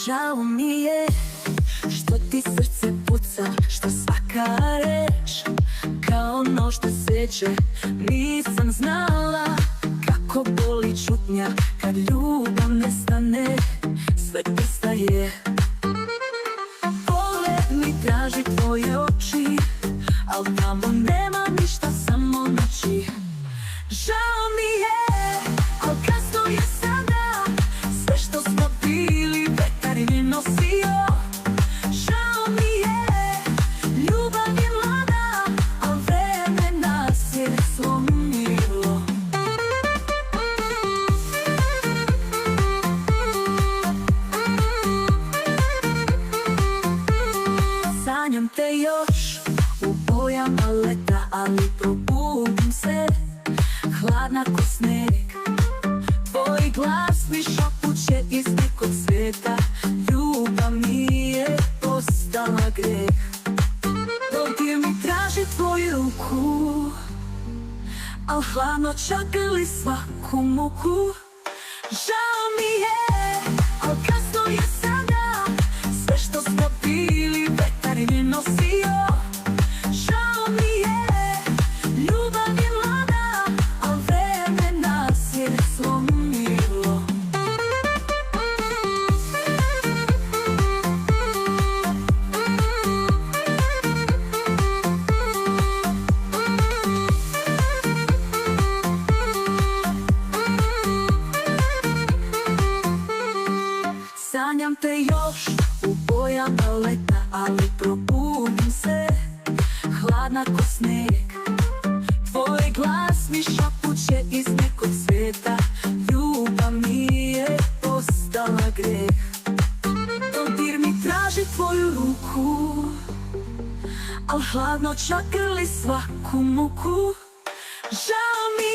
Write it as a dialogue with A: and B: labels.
A: Žao mi je što ti srce puca, što svaka reč kao nož te seče. Nisam znala kako boli čutnja kad ljubav nestane, sve prestaje. Pogled mi traži tvoje oči, al tamo nema ništa, samo noći. Žao mi je, al kasno je sada, sve što smo bili vetar je nosio. Žao mi je, ljubav je mlada, al vreme nas je slomilo. Sanjam te još u bojama leta, ali probudim se hladna ko sneg. Tvoj glas mi šapuće iz nekog sveta, ljubav mi je postala greh. Dodir mi traži tvoju ruku, al hladno čakali svaku muku. Žao mi je, al kasno je sada, sve što smo bili vetar je nosio. Žao mi je, ljubav je mlada, al vreme nas je slomilo. Sanjam te još u bojama leta, ali probudim se hladna ko sneg. Tvoj glas mi šapuće iz nekog sveta, ljubav mi je postala greh. Dodir mi traži tvoju ruku, al hladno čakali svaku muku. Žao mi